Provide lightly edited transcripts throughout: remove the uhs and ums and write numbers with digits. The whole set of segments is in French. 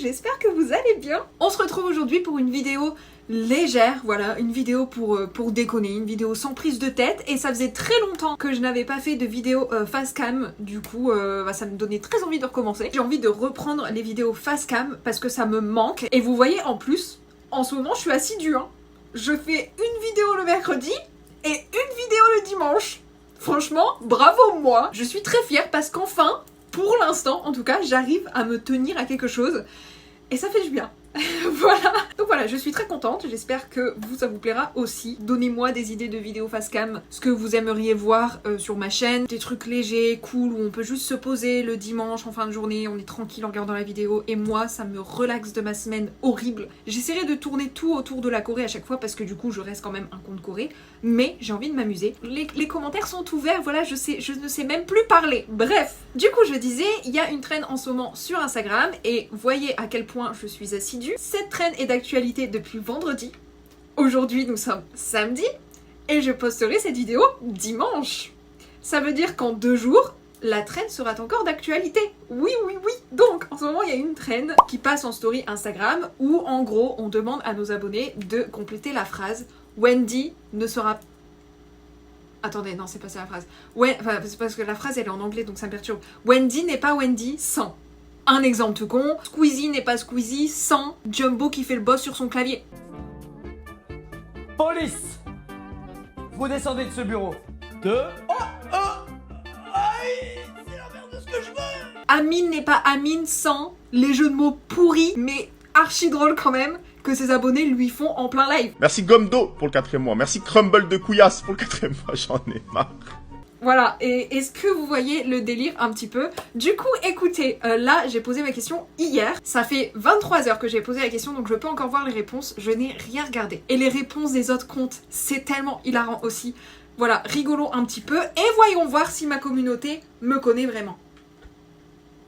j'espère que vous allez bien. On se retrouve aujourd'hui pour une vidéo légère, voilà, une vidéo pour déconner, une vidéo sans prise de tête, et ça faisait très longtemps que je n'avais pas fait de vidéo face cam, du coup ça me donnait très envie de recommencer. J'ai envie de reprendre les vidéos face cam parce que ça me manque, et vous voyez en plus, en ce moment je suis assidue, hein. Je fais une vidéo le mercredi et une vidéo le dimanche. Franchement, bravo moi. Je suis très fière parce qu'enfin, pour l'instant en tout cas, j'arrive à me tenir à quelque chose et ça fait du bien. Voilà. Donc voilà, je suis très contente, j'espère que vous, ça vous plaira aussi. Donnez-moi des idées de vidéos face cam, ce que vous aimeriez voir sur ma chaîne. Des trucs légers, cool, où on peut juste se poser le dimanche en fin de journée, on est tranquille en regardant la vidéo, et moi, ça me relaxe de ma semaine horrible. J'essaierai de tourner tout autour de la Corée à chaque fois, parce que du coup, je reste quand même un compte Corée, mais j'ai envie de m'amuser. Les commentaires sont ouverts, voilà, je ne sais même plus parler. Bref, du coup, je disais, il y a une traîne en ce moment sur Instagram, et voyez à quel point je suis assidue. Cette traîne est d'actualité depuis vendredi. Aujourd'hui, nous sommes samedi et je posterai cette vidéo dimanche. Ça veut dire qu'en 2 jours, la traîne sera encore d'actualité. Oui, oui, oui. Donc, en ce moment, il y a une traîne qui passe en story Instagram où, en gros, on demande à nos abonnés de compléter la phrase « Wendy ne sera..." Attendez, non, c'est pas ça la phrase. Ouais, enfin, c'est parce que la phrase, elle est en anglais, donc ça me perturbe. « Wendy n'est pas Wendy sans... » Un exemple tout con, Squeezie n'est pas Squeezie sans Jumbo qui fait le boss sur son clavier. Police! Vous descendez de ce bureau. Aïe, c'est l'envers de ce que je veux! Amine n'est pas Amine sans les jeux de mots pourris, mais archi drôles quand même, que ses abonnés lui font en plein live. Merci Gomdo pour le 4e mois. Merci Crumble de Couillasse pour le 4e mois. J'en ai marre. Voilà, et est-ce que vous voyez le délire un petit peu? Du coup, écoutez, là, j'ai posé ma question hier. Ça fait 23 heures que j'ai posé la question, donc je peux encore voir les réponses. Je n'ai rien regardé. Et les réponses des autres comptes, c'est tellement hilarant aussi. Voilà, rigolons un petit peu, et voyons voir si ma communauté me connaît vraiment.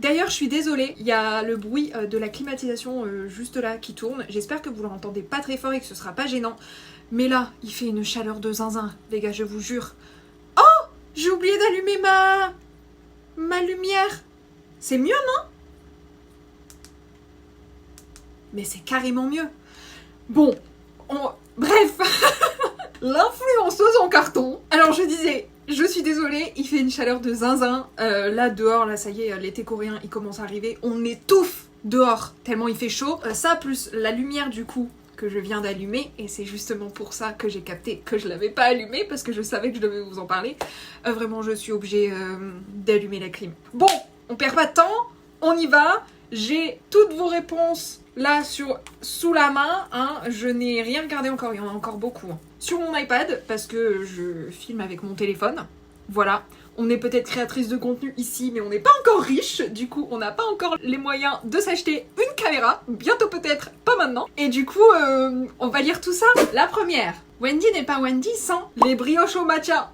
D'ailleurs, je suis désolée, il y a le bruit de la climatisation juste là qui tourne. J'espère que vous l'entendez pas très fort et que ce sera pas gênant. Mais là, il fait une chaleur de zinzin, les gars, je vous jure. J'ai oublié d'allumer ma lumière. C'est mieux, non? Mais c'est carrément mieux. Bon, bref. L'influenceuse en carton. Alors je disais, je suis désolée, il fait une chaleur de zinzin. Là, dehors, là, ça y est, l'été coréen, il commence à arriver. On étouffe dehors, tellement il fait chaud. Ça, plus la lumière, du coup, que je viens d'allumer, et c'est justement pour ça que j'ai capté que je l'avais pas allumé, parce que je savais que je devais vous en parler. Vraiment, je suis obligée d'allumer la clim. Bon, on perd pas de temps, on y va. J'ai toutes vos réponses là sous la main, hein. Je n'ai rien regardé encore, il y en a encore beaucoup. Hein. Sur mon iPad, parce que je filme avec mon téléphone. Voilà. On est peut-être créatrice de contenu ici, mais on n'est pas encore riche, du coup on n'a pas encore les moyens de s'acheter une caméra, bientôt peut-être, pas maintenant. Et du coup, on va lire tout ça. La première, Wendy n'est pas Wendy sans les brioches au matcha.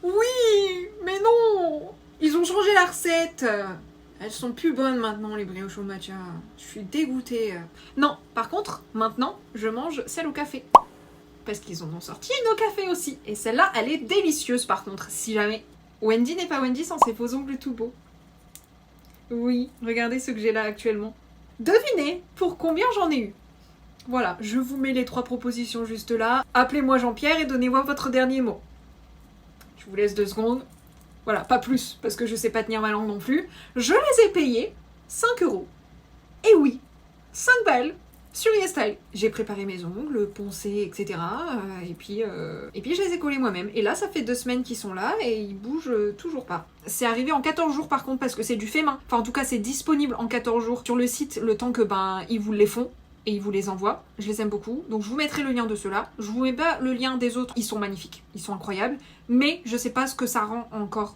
Oui, mais non, ils ont changé la recette. Elles sont plus bonnes maintenant, les brioches au matcha. Je suis dégoûtée. Non, par contre, maintenant, je mange celle au café. Parce qu'ils en ont sorti une au café aussi. Et celle-là, elle est délicieuse par contre, si jamais... Wendy n'est pas Wendy sans ses faux ongles tout beaux. Oui, regardez ce que j'ai là actuellement. Devinez pour combien j'en ai eu. Voilà, je vous mets les 3 propositions juste là. Appelez-moi Jean-Pierre et donnez-moi votre dernier mot. Je vous laisse 2 secondes. Voilà, pas plus, parce que je sais pas tenir ma langue non plus. Je les ai payés 5 €. Et oui, 5 balles. Sur YesStyle, j'ai préparé mes ongles, poncés, etc. Et puis je les ai collés moi-même. Et là, ça fait 2 semaines qu'ils sont là et ils bougent toujours pas. C'est arrivé en 14 jours par contre parce que c'est du fait main. Enfin, en tout cas, c'est disponible en 14 jours sur le site le temps que ils vous les font et ils vous les envoient. Je les aime beaucoup. Donc je vous mettrai le lien de ceux-là. Je vous mets pas le lien des autres. Ils sont magnifiques. Ils sont incroyables. Mais je sais pas ce que ça rend encore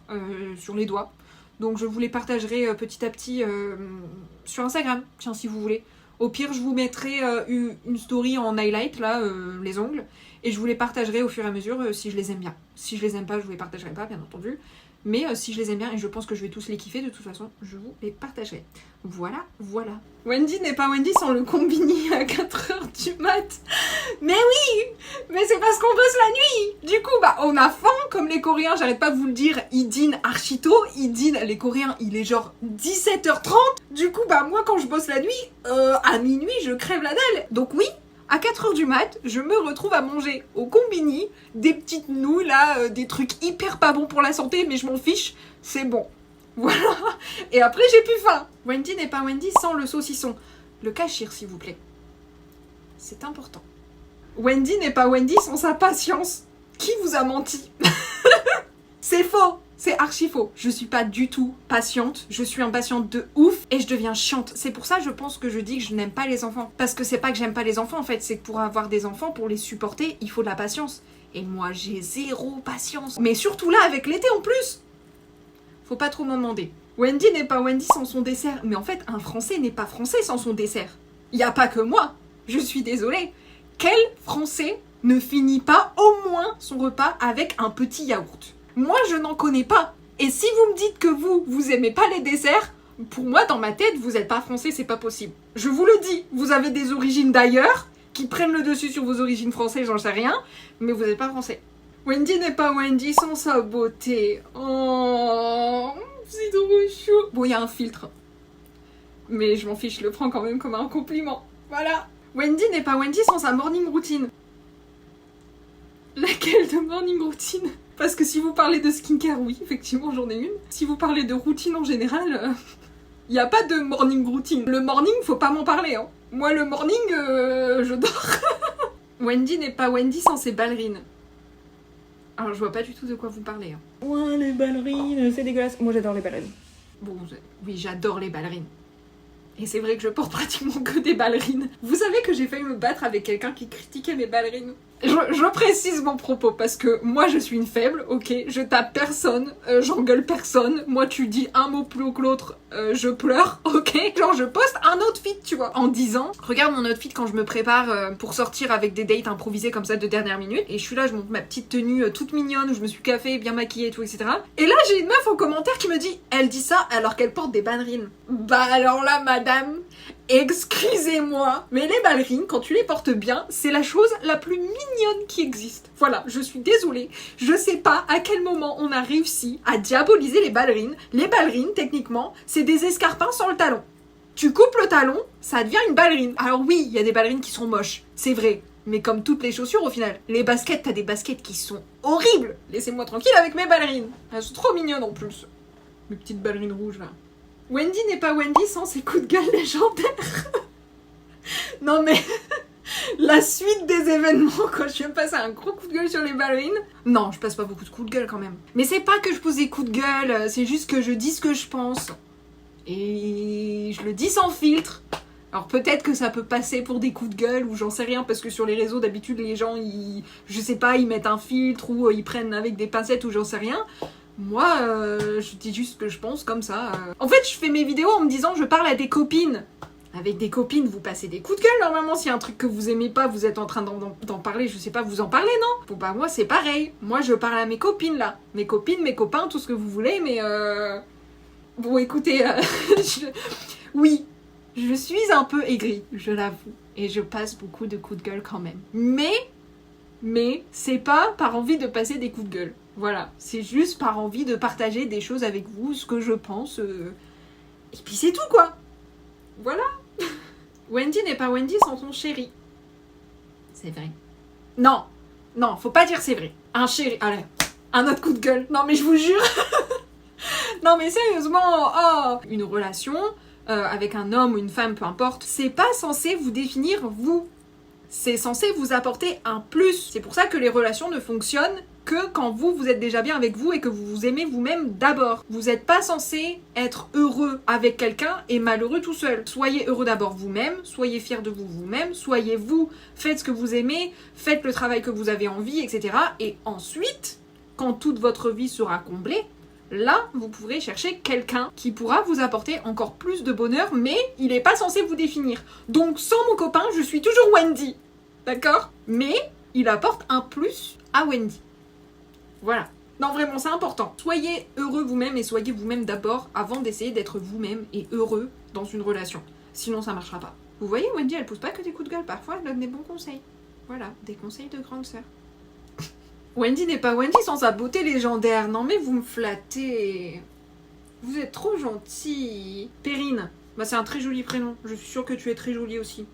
sur les doigts. Donc je vous les partagerai petit à petit sur Instagram. Tiens, si vous voulez. Au pire, je vous mettrai une story en highlight, là, les ongles. et je vous les partagerai au fur et à mesure si je les aime bien. Si je les aime pas, je vous les partagerai pas, bien entendu. Mais si je les aime bien, et je pense que je vais tous les kiffer, de toute façon, je vous les partagerai. Voilà, voilà. Wendy n'est pas Wendy sans le combini à 4h du mat. Mais oui, mais c'est parce qu'on bosse la nuit. Du coup, bah, on a faim, comme les Coréens, j'arrête pas de vous le dire, ils dînent archi tôt. Ils dînent, les Coréens, il est genre 17h30. Du coup, bah, moi, quand je bosse la nuit, à minuit, je crève la dalle. Donc oui, à 4h du mat, je me retrouve à manger au combini des petites nouilles là, des trucs hyper pas bons pour la santé, mais je m'en fiche, c'est bon. Voilà. Et après, j'ai plus faim. Wendy n'est pas Wendy sans le saucisson. Le cachir, s'il vous plaît. C'est important. Wendy n'est pas Wendy sans sa patience. Qui vous a menti? C'est faux. C'est archi faux. Je suis pas du tout patiente. Je suis impatiente de ouf et je deviens chiante. C'est pour ça, je pense que je dis que je n'aime pas les enfants. Parce que c'est pas que j'aime pas les enfants, en fait. C'est que pour avoir des enfants, pour les supporter, il faut de la patience. Et moi, j'ai zéro patience. Mais surtout là, avec l'été en plus. Faut pas trop m'en demander. Wendy n'est pas Wendy sans son dessert. Mais en fait, un Français n'est pas Français sans son dessert. Y a pas que moi. Je suis désolée. Quel Français ne finit pas au moins son repas avec un petit yaourt? Moi, je n'en connais pas. Et si vous me dites que vous aimez pas les desserts, pour moi, dans ma tête, vous êtes pas français, c'est pas possible. Je vous le dis, vous avez des origines d'ailleurs, qui prennent le dessus sur vos origines françaises, j'en sais rien, mais vous êtes pas français. Wendy n'est pas Wendy sans sa beauté. Oh, c'est trop chaud. Bon, il y a un filtre. Mais je m'en fiche, je le prends quand même comme un compliment. Voilà. Wendy n'est pas Wendy sans sa morning routine. Laquelle de morning routine? Parce que si vous parlez de skincare, oui, effectivement, j'en ai une. Si vous parlez de routine en général, il n'y a pas de morning routine. Le morning, faut pas m'en parler, hein. Moi, le morning, je dors. Wendy n'est pas Wendy sans ses ballerines. Alors, je vois pas du tout de quoi vous parlez. Hein. Ouais, les ballerines, c'est dégueulasse. Moi, j'adore les ballerines. Bon, oui, j'adore les ballerines. Et c'est vrai que je porte pratiquement que des ballerines. Vous savez que j'ai failli me battre avec quelqu'un qui critiquait mes ballerines. Je précise mon propos parce que moi je suis une faible, ok, je tape personne, j'engueule personne, moi tu dis un mot plus haut que l'autre, je pleure, ok. Genre je poste un outfit, tu vois, en disant, regarde mon outfit quand je me prépare pour sortir avec des dates improvisées comme ça de dernière minute, et je suis là, je monte ma petite tenue toute mignonne où je me suis coiffée, bien maquillée et tout, etc. Et là j'ai une meuf en commentaire qui me dit, elle dit ça alors qu'elle porte des ballerines. Bah alors là madame, excusez-moi, mais les ballerines, quand tu les portes bien, c'est la chose la plus mignonne qui existe. Voilà, je suis désolée, je sais pas à quel moment on a réussi à diaboliser les ballerines. Les ballerines, techniquement, c'est des escarpins sans le talon. Tu coupes le talon, ça devient une ballerine. Alors oui, il y a des ballerines qui sont moches, c'est vrai. Mais comme toutes les chaussures au final. Les baskets, t'as des baskets qui sont horribles. Laissez-moi tranquille avec mes ballerines. Elles sont trop mignonnes en plus. Mes petites ballerines rouges là. Wendy n'est pas Wendy sans ses coups de gueule légendaires. Non mais, la suite des événements, quand je viens de passer un gros coup de gueule sur les ballerines. Non, je passe pas beaucoup de coups de gueule quand même. Mais c'est pas que je pose des coups de gueule, c'est juste que je dis ce que je pense. Et je le dis sans filtre. Alors peut-être que ça peut passer pour des coups de gueule ou j'en sais rien parce que sur les réseaux d'habitude les gens je sais pas, ils mettent un filtre ou ils prennent avec des pincettes ou j'en sais rien. Moi, je dis juste ce que je pense, comme ça. En fait, je fais mes vidéos en me disant, je parle à des copines. Avec des copines, vous passez des coups de gueule, normalement. S'il y a un truc que vous aimez pas, vous êtes en train d'en parler, je sais pas, vous en parlez, non? Bon, bah, moi, c'est pareil. Moi, je parle à mes copines, là. Mes copines, mes copains, tout ce que vous voulez, mais Bon, écoutez, oui, je suis un peu aigrie, je l'avoue. Et je passe beaucoup de coups de gueule quand même. Mais c'est pas par envie de passer des coups de gueule. Voilà, c'est juste par envie de partager des choses avec vous, ce que je pense. Et puis c'est tout quoi. Voilà. Wendy n'est pas Wendy sans son chéri. C'est vrai. Non, faut pas dire c'est vrai. Un chéri, allez, un autre coup de gueule. Non mais je vous jure. Non mais sérieusement, oh, une relation avec un homme ou une femme, peu importe, c'est pas censé vous définir vous. C'est censé vous apporter un plus. C'est pour ça que les relations ne fonctionnent que quand vous êtes déjà bien avec vous et que vous vous aimez vous-même d'abord. Vous n'êtes pas censé être heureux avec quelqu'un et malheureux tout seul. Soyez heureux d'abord vous-même, soyez fiers de vous-même, soyez vous, faites ce que vous aimez, faites le travail que vous avez envie, etc. Et ensuite, quand toute votre vie sera comblée, là, vous pourrez chercher quelqu'un qui pourra vous apporter encore plus de bonheur, mais il n'est pas censé vous définir. Donc, sans mon copain, je suis toujours Wendy. D'accord ? Mais il apporte un plus à Wendy. Voilà. Non, vraiment, c'est important. Soyez heureux vous-même et soyez vous-même d'abord avant d'essayer d'être vous-même et heureux dans une relation. Sinon, ça marchera pas. Vous voyez, Wendy, elle pousse pas que des coups de gueule. Parfois, elle donne des bons conseils. Voilà, des conseils de grande sœur. Wendy n'est pas Wendy sans sa beauté légendaire. Non, mais vous me flattez. Vous êtes trop gentille. Perrine. Bah, c'est un très joli prénom. Je suis sûre que tu es très jolie aussi.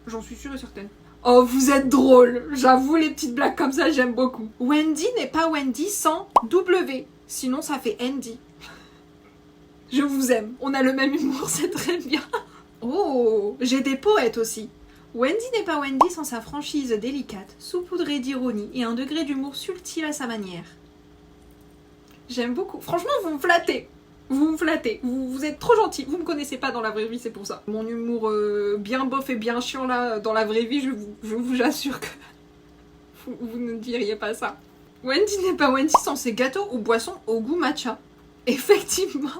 J'en suis sûre et certaine. Oh, vous êtes drôle. J'avoue, les petites blagues comme ça, j'aime beaucoup. Wendy n'est pas Wendy sans W. Sinon, ça fait Andy. Je vous aime. On a le même humour, c'est très bien. Oh, j'ai des poètes aussi. Wendy n'est pas Wendy sans sa franchise délicate, saupoudrée d'ironie et un degré d'humour subtil à sa manière. J'aime beaucoup. Franchement, vous me flattez. Vous me flattez, vous êtes trop gentil, vous me connaissez pas dans la vraie vie, c'est pour ça. Mon humour bien bof et bien chiant là, dans la vraie vie, je vous assure que vous ne diriez pas ça. Wendy n'est pas Wendy sans ses gâteaux ou boissons au goût matcha. Effectivement,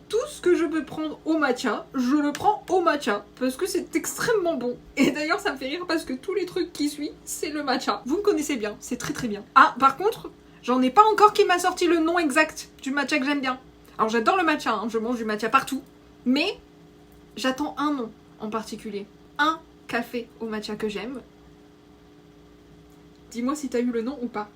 tout ce que je peux prendre au matcha, je le prends au matcha, parce que c'est extrêmement bon. Et d'ailleurs ça me fait rire parce que tous les trucs qui suivent, c'est le matcha. Vous me connaissez bien, c'est très très bien. Ah, par contre... J'en ai pas encore qui m'a sorti le nom exact du matcha que j'aime bien. Alors j'adore le matcha, hein, je mange du matcha partout. Mais j'attends un nom en particulier. Un café au matcha que j'aime. Dis-moi si t'as eu le nom ou pas.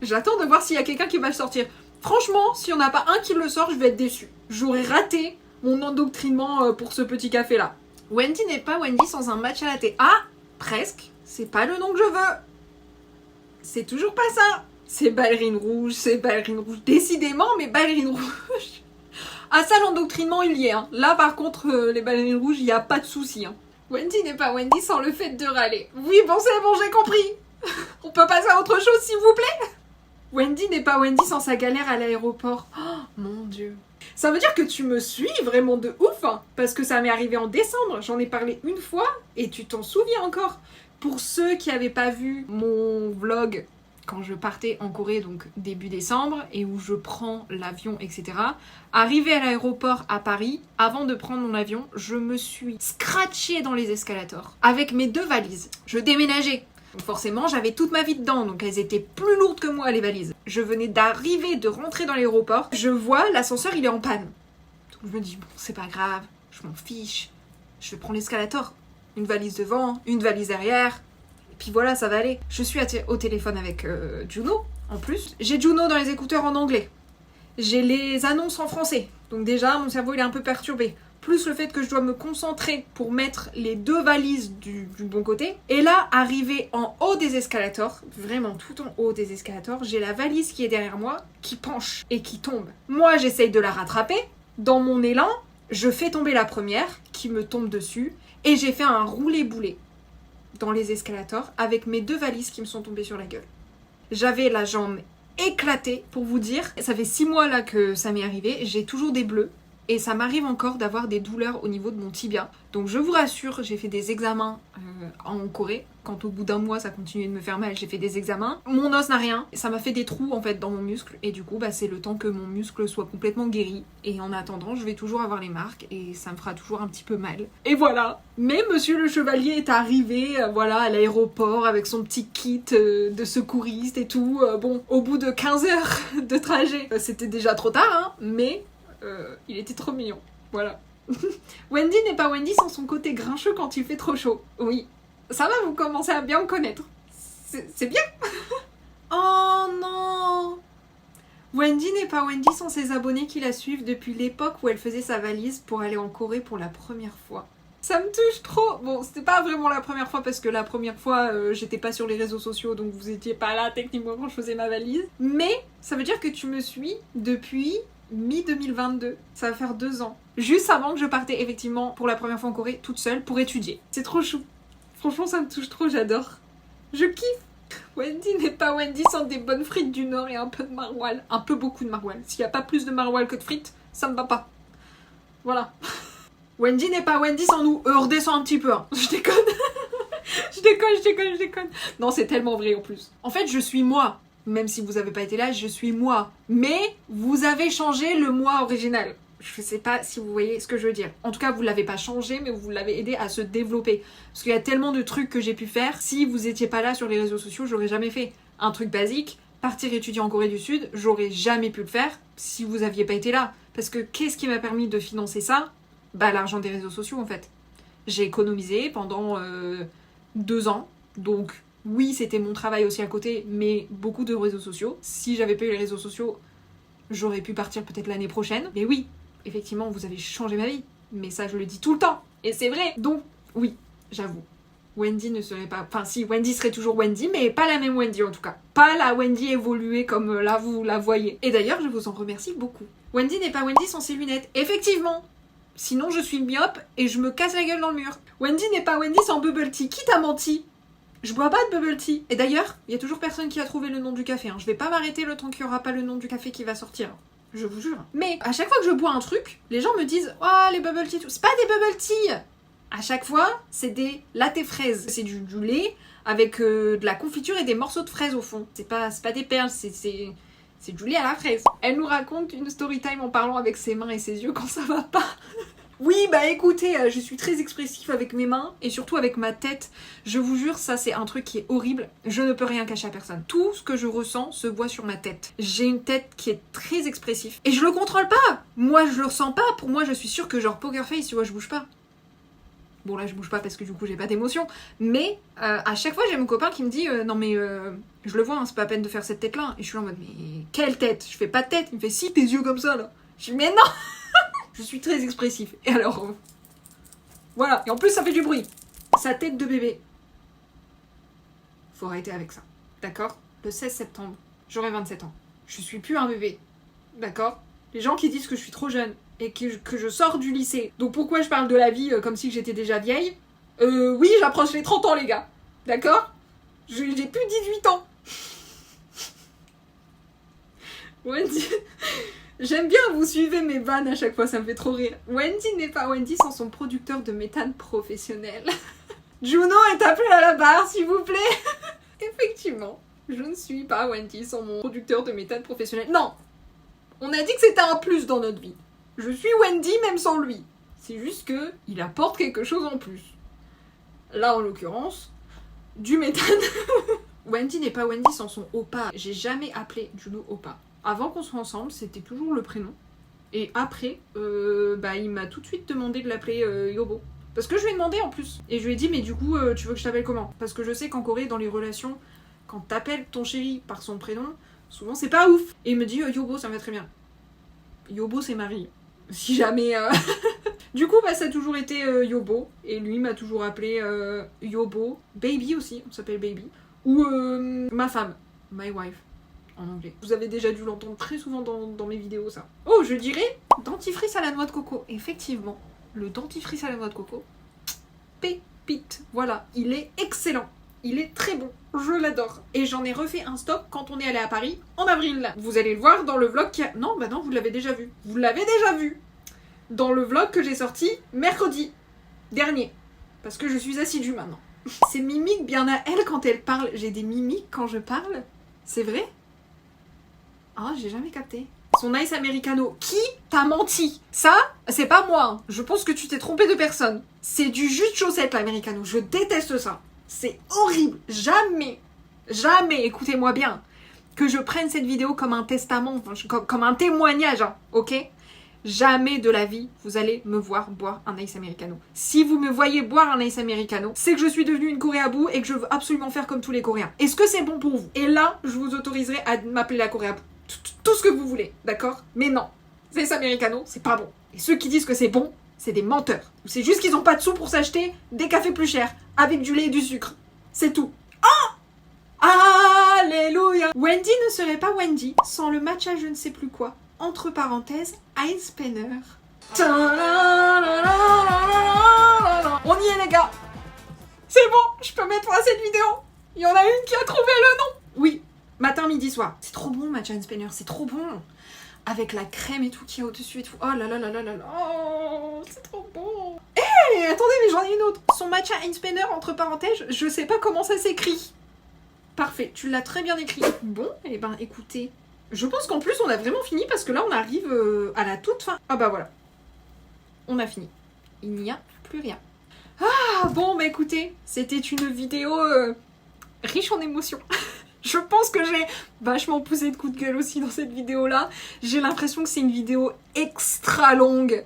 J'attends de voir s'il y a quelqu'un qui va le sortir. Franchement, s'il n'y en a pas un qui le sort, je vais être déçue. J'aurais raté mon endoctrinement pour ce petit café là. Wendy n'est pas Wendy sans un matcha latte. Ah, presque. C'est pas le nom que je veux. C'est toujours pas ça. C'est ballerine rouge, c'est ballerine rouge. Décidément, mais ballerine rouge. Ah ça, l'endoctrinement, il y est. Hein. Là, par contre, les ballerines rouges, il n'y a pas de souci. Hein. Wendy n'est pas Wendy sans le fait de râler. Oui, bon, c'est bon, j'ai compris. On peut passer à autre chose, s'il vous plaît. Wendy n'est pas Wendy sans sa galère à l'aéroport. Oh, mon Dieu. Ça veut dire que tu me suis vraiment de ouf. Hein, parce que ça m'est arrivé en décembre. J'en ai parlé une fois et tu t'en souviens encore. Pour ceux qui n'avaient pas vu mon vlog... quand je partais en Corée, donc début décembre, et où je prends l'avion, etc. Arrivée à l'aéroport à Paris, avant de prendre mon avion, je me suis scratchée dans les escalators avec mes 2 valises. Je déménageais. Donc forcément, j'avais toute ma vie dedans, donc elles étaient plus lourdes que moi, les valises. Je venais d'arriver, de rentrer dans l'aéroport, je vois l'ascenseur, il est en panne. Donc je me dis, bon, c'est pas grave, je m'en fiche, je vais prendre l'escalator. Une valise devant, une valise derrière... Puis voilà, ça va aller. Je suis au téléphone avec Juno, en plus. J'ai Juno dans les écouteurs en anglais. J'ai les annonces en français. Donc déjà, mon cerveau, il est un peu perturbé. Plus le fait que je dois me concentrer pour mettre les 2 valises du bon côté. Et là, arrivé en haut des escalators, vraiment tout en haut des escalators, j'ai la valise qui est derrière moi, qui penche et qui tombe. Moi, j'essaye de la rattraper. Dans mon élan, je fais tomber la première, qui me tombe dessus. Et j'ai fait un roulé-boulé dans les escalators avec mes 2 valises qui me sont tombées sur la gueule. J'avais la jambe éclatée, pour vous dire. Ça fait 6 mois là que ça m'est arrivé. J'ai toujours des bleus. Et ça m'arrive encore d'avoir des douleurs au niveau de mon tibia. Donc je vous rassure, j'ai fait des examens en Corée. Quand au bout d'1 mois ça continuait de me faire mal, j'ai fait des examens. Mon os n'a rien. Ça m'a fait des trous en fait dans mon muscle. Et du coup c'est le temps que mon muscle soit complètement guéri. Et en attendant, je vais toujours avoir les marques. Et ça me fera toujours un petit peu mal. Et voilà. Mais monsieur le chevalier est arrivé voilà, à l'aéroport avec son petit kit de secouriste et tout. Bon, au bout de 15 heures de trajet, c'était déjà trop tard, hein, mais... il était trop mignon, voilà. Wendy n'est pas Wendy sans son côté grincheux quand il fait trop chaud. Oui, ça va, vous commencez à bien me connaître. C'est bien. Oh non. Wendy n'est pas Wendy sans ses abonnés qui la suivent depuis l'époque où elle faisait sa valise pour aller en Corée pour la première fois. Ça me touche trop. Bon, c'était pas vraiment la première fois parce que la première fois, j'étais pas sur les réseaux sociaux, donc vous étiez pas là techniquement quand je faisais ma valise. Mais ça veut dire que tu me suis depuis... mi-2022, ça va faire 2 ans. Juste avant que je partais effectivement pour la première fois en Corée toute seule pour étudier. C'est trop chou. Franchement ça me touche trop, j'adore. Je kiffe. Wendy n'est pas Wendy sans des bonnes frites du Nord et un peu de maroilles. Un peu beaucoup de maroilles. S'il n'y a pas plus de maroilles que de frites, ça me va pas. Voilà. Wendy n'est pas Wendy sans nous. Redescends un petit peu, hein. Je déconne. je déconne. Non, c'est tellement vrai en plus. En fait, je suis moi. Même si vous avez pas été là, je suis moi. Mais vous avez changé le moi original. Je sais pas si vous voyez ce que je veux dire. En tout cas, vous l'avez pas changé, mais vous l'avez aidé à se développer. Parce qu'il y a tellement de trucs que j'ai pu faire. Si vous étiez pas là sur les réseaux sociaux, j'aurais jamais fait. Un truc basique, partir étudier en Corée du Sud, j'aurais jamais pu le faire si vous aviez pas été là. Parce que qu'est-ce qui m'a permis de financer ça? Bah l'argent des réseaux sociaux en fait. J'ai économisé pendant 2 ans. Donc oui, c'était mon travail aussi à côté, mais beaucoup de réseaux sociaux. Si j'avais pas eu les réseaux sociaux, j'aurais pu partir peut-être l'année prochaine. Mais oui, effectivement, vous avez changé ma vie. Mais ça, je le dis tout le temps. Et c'est vrai. Donc, oui, j'avoue. Wendy ne serait pas... Enfin, si, Wendy serait toujours Wendy, mais pas la même Wendy en tout cas. Pas la Wendy évoluée comme là, vous la voyez. Et d'ailleurs, je vous en remercie beaucoup. Wendy n'est pas Wendy sans ses lunettes. Effectivement. Sinon, je suis myope et je me casse la gueule dans le mur. Wendy n'est pas Wendy sans bubble tea. Qui t'a menti? Je bois pas de bubble tea. Et d'ailleurs, il y a toujours personne qui a trouvé le nom du café. Hein. Je vais pas m'arrêter le temps qu'il y aura pas le nom du café qui va sortir. Je vous jure. Mais à chaque fois que je bois un truc, les gens me disent « Oh, les bubble tea, tout. » C'est pas des bubble tea. À chaque fois, c'est des latte fraises. C'est du lait avec de la confiture et des morceaux de fraises au fond. C'est pas des perles, c'est du lait à la fraise. Elle nous raconte une story time en parlant avec ses mains et ses yeux quand ça va pas. Oui, bah écoutez, je suis très expressif avec mes mains et surtout avec ma tête. Je vous jure, ça c'est un truc qui est horrible. Je ne peux rien cacher à personne. Tout ce que je ressens se voit sur ma tête. J'ai une tête qui est très expressive. Et je le contrôle pas. Moi, je le ressens pas. Pour moi, je suis sûre que genre poker face, tu vois, je bouge pas. Bon là, je bouge pas parce que du coup, j'ai pas d'émotion. Mais à chaque fois, j'ai mon copain qui me dit non mais je le vois, hein, c'est pas la peine de faire cette tête-là. Et je suis là en mode mais quelle tête? Je fais pas de tête. Il me fait si, tes yeux comme ça là. Je dis mais non. Je suis très expressif. Et alors, voilà. Et en plus, ça fait du bruit. Sa tête de bébé. Faut arrêter avec ça. D'accord? Le 16 septembre, j'aurai 27 ans. Je suis plus un bébé. D'accord? Les gens qui disent que je suis trop jeune et que je sors du lycée. Donc pourquoi je parle de la vie comme si j'étais déjà vieille? Oui, j'approche les 30 ans, les gars. D'accord? J'ai plus 18 ans. Wendy... J'aime bien, vous suivez mes vannes à chaque fois, ça me fait trop rire. Wendy n'est pas Wendy sans son producteur de méthane professionnel. Juno est appelé à la barre, s'il vous plaît. Effectivement, je ne suis pas Wendy sans mon producteur de méthane professionnel. Non, on a dit que c'était un plus dans notre vie. Je suis Wendy même sans lui. C'est juste que il apporte quelque chose en plus. Là, en l'occurrence, du méthane. Wendy n'est pas Wendy sans son Oppa. J'ai jamais appelé Juno Oppa. Avant qu'on soit ensemble, c'était toujours le prénom. Et après, il m'a tout de suite demandé de l'appeler Yobo. Parce que je lui ai demandé en plus. Et je lui ai dit, mais du coup, tu veux que je t'appelle comment? Parce que je sais qu'en Corée, dans les relations, quand t'appelles ton chéri par son prénom, souvent c'est pas ouf. Et il me dit, Yobo, ça me va très bien. Yobo, c'est Marie. Si jamais... Du coup, ça a toujours été Yobo. Et lui m'a toujours appelé Yobo. Baby aussi, on s'appelle Baby. Ou ma femme, my wife. En anglais. Vous avez déjà dû l'entendre très souvent dans mes vidéos, ça. Oh, je dirais dentifrice à la noix de coco. Effectivement, le dentifrice à la noix de coco, pépite. Voilà, il est excellent. Il est très bon. Je l'adore. Et j'en ai refait un stock quand on est allé à Paris en avril. Vous allez le voir dans le vlog qui a... Non, non, vous l'avez déjà vu. Vous l'avez déjà vu. Dans le vlog que j'ai sorti mercredi dernier. Parce que je suis assidue maintenant. Ces mimiques bien à elle quand elle parle. J'ai des mimiques quand je parle. C'est vrai? Ah, j'ai jamais capté. Son ice americano. Qui t'a menti? Ça, c'est pas moi. Hein. Je pense que tu t'es trompé de personne. C'est du jus de chaussette, l'americano. Je déteste ça. C'est horrible. Jamais, écoutez-moi bien, que je prenne cette vidéo comme un testament, comme un témoignage, hein, ok? Jamais de la vie, vous allez me voir boire un ice americano. Si vous me voyez boire un ice americano, c'est que je suis devenue une Coréabou et que je veux absolument faire comme tous les Coréens. Est-ce que c'est bon pour vous? Et là, je vous autoriserai à m'appeler la Coréabou. Tout ce que vous voulez, d'accord? Mais non, l'ice americano, c'est pas bon. Et ceux qui disent que c'est bon, c'est des menteurs. C'est juste qu'ils ont pas de sous pour s'acheter des cafés plus chers, avec du lait et du sucre. C'est tout. Oh! Alléluia! Wendy ne serait pas Wendy sans le matcha je ne sais plus quoi. Entre parenthèses, Ice Penner. On y est les gars! C'est bon, je peux mettre fin à cette vidéo. Il y en a une qui a trouvé le nom. Oui, matin, midi, soir. C'est trop bon, matcha Ice Penner, c'est trop bon. Avec la crème et tout qu'il y a au-dessus et tout. Oh là là là là là là. Oh, c'est trop bon. Hé, attendez, mais j'en ai une autre. Son matcha Ice Penner, entre parenthèses, je sais pas comment ça s'écrit. Parfait, tu l'as très bien écrit. Bon, et ben écoutez, Je pense qu'en plus on a vraiment fini parce que là on arrive à la toute fin. Ah bah voilà. On a fini. Il n'y a plus rien. Ah bon bah écoutez, c'était une vidéo riche en émotions. Je pense que j'ai vachement poussé de coups de gueule aussi dans cette vidéo-là. J'ai l'impression que c'est une vidéo extra longue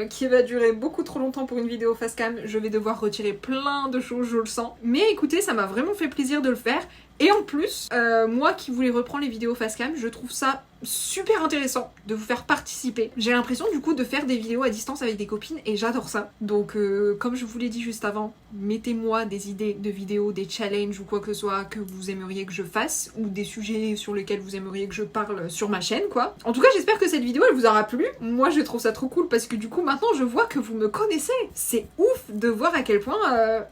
qui va durer beaucoup trop longtemps pour une vidéo face cam. Je vais devoir retirer plein de choses, je le sens. Mais écoutez, ça m'a vraiment fait plaisir de le faire. Et en plus, moi qui voulais reprendre les vidéos face cam, je trouve ça super intéressant de vous faire participer. J'ai l'impression du coup de faire des vidéos à distance avec des copines et j'adore ça. Donc comme je vous l'ai dit juste avant, mettez-moi des idées de vidéos, des challenges ou quoi que ce soit que vous aimeriez que je fasse ou des sujets sur lesquels vous aimeriez que je parle sur ma chaîne quoi. En tout cas j'espère que cette vidéo elle vous aura plu. Moi je trouve ça trop cool parce que du coup maintenant je vois que vous me connaissez. C'est ouf de voir à quel point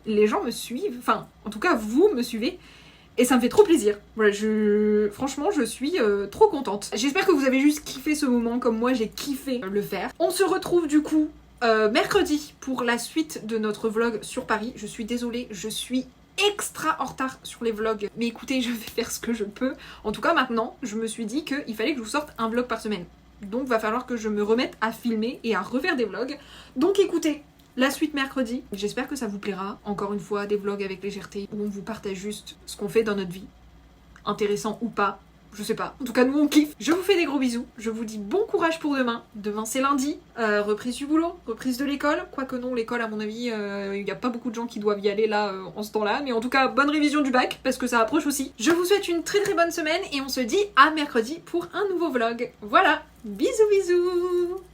les gens me suivent, enfin en tout cas vous me suivez. Et ça me fait trop plaisir. Voilà, franchement, je suis trop contente. J'espère que vous avez juste kiffé ce moment comme moi, j'ai kiffé le faire. On se retrouve du coup mercredi pour la suite de notre vlog sur Paris. Je suis désolée, je suis extra en retard sur les vlogs. Mais écoutez, je vais faire ce que je peux. En tout cas, maintenant, je me suis dit qu'il fallait que je vous sorte un vlog par semaine. Donc, va falloir que je me remette à filmer et à refaire des vlogs. Donc, écoutez, la suite mercredi, j'espère que ça vous plaira. Encore une fois, des vlogs avec légèreté où on vous partage juste ce qu'on fait dans notre vie. Intéressant ou pas, je sais pas. En tout cas, nous on kiffe. Je vous fais des gros bisous. Je vous dis bon courage pour demain. Demain c'est lundi. Reprise du boulot, reprise de l'école. Quoique non, l'école à mon avis, il n'y a pas beaucoup de gens qui doivent y aller là en ce temps-là. Mais en tout cas, bonne révision du bac parce que ça approche aussi. Je vous souhaite une très très bonne semaine et on se dit à mercredi pour un nouveau vlog. Voilà, bisous bisous.